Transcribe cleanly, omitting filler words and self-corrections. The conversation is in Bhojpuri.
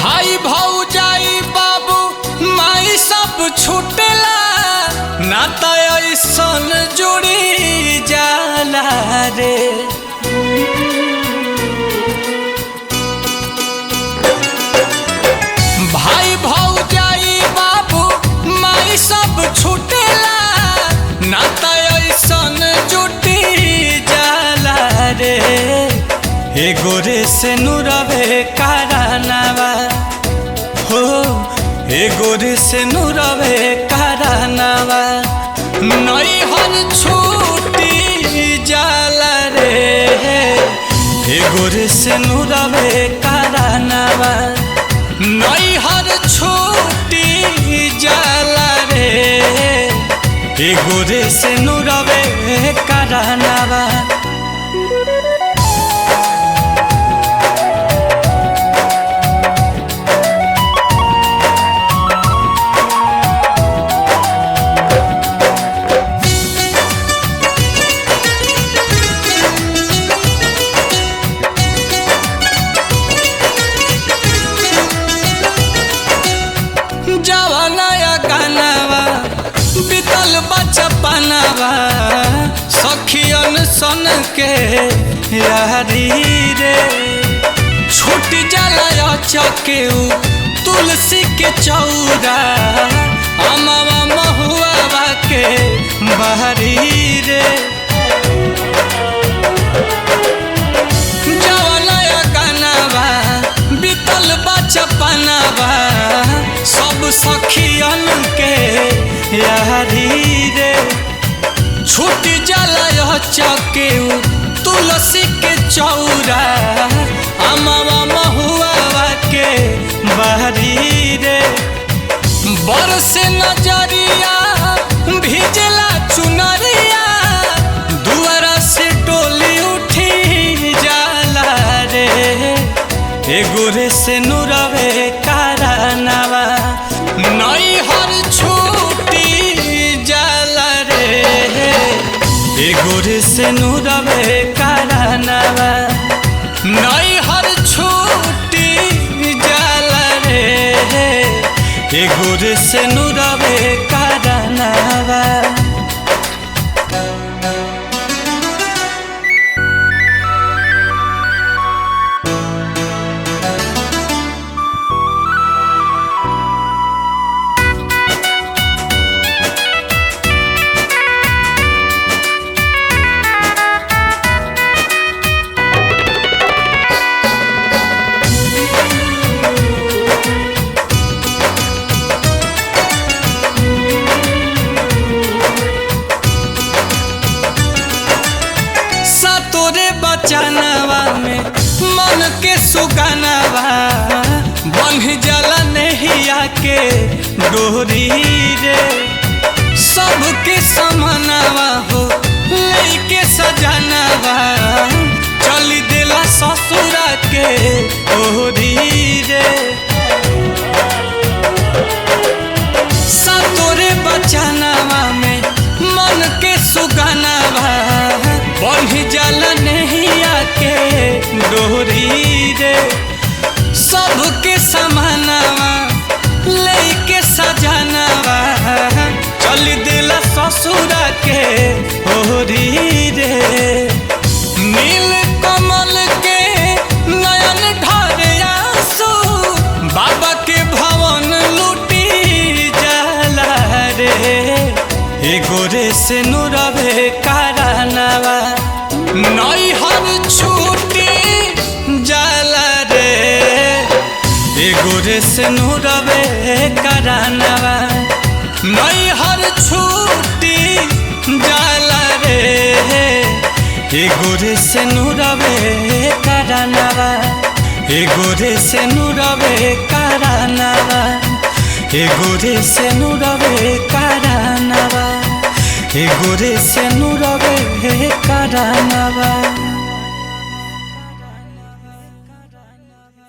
भाई भौजाई बाबू माई सब छूटेला नाता ऐसन जुड़ी जाला रे। भाई भौजाई बाबू माई सब छूटेला नाता ऐसन जुटी जाला रे। एगो रे से नुरवे कारनावा हो, एगो रे से नुरवे कारनावा नैहर छूटी जाला रे। एगो रे से नुरवे कारनावा नैहर छूटी जाला रे। एगो रे से नुरवे कारनावा। जवानया गानावा बीतल बचपनावा सखियन सन के यारी रे। छूट जाला चकेऊ तुलसी के चौरा अमवा महुआ के बहरी रे। जवानया गानावा बीतल बचपनावा सब सखियन के यारी रे। छूट जाला चकेऊ तुलसी के चौरा अमवा महुआ के बहरी रे। बरस नजरिया भिजला चुनरिया दुआरा से डोली उठी जाला रे। एगो रे से नुरवे कारनावा नैहर छूटी जाला रे। एगो रे से नुरवे कारनावा नैहर छूटी जाला रे। एगो रे से नुरवे कारनावा। तोरे बचनवा में मन के सुगनवा बंध जाला नहिया के डोरी रे। सबके समनवा हो लेके सजनवा चली देला ससुरा के ओरी रे। तोरे बचनवा में मन के सुगनवा बंध जाला नहिया के डोरी रे। सबके समानवा लेके सजनवा चली दिला ससुरा के ओरी रे। नील कमल के नयन ढारे आंसू बाबा के भवन लूटी जाला रे। एगो रे से नुरवे कारनावा नैहर छूटी जाला रे। एगो रे से नुरवे कारनावा नैहर छूटी जाला रे। एगो रे से नुरवे कारनावा। एगो रे से नुरवे कारनावा। एगो रे से नुरवे कारनावा। एगो रे से नुरवे कारनावा।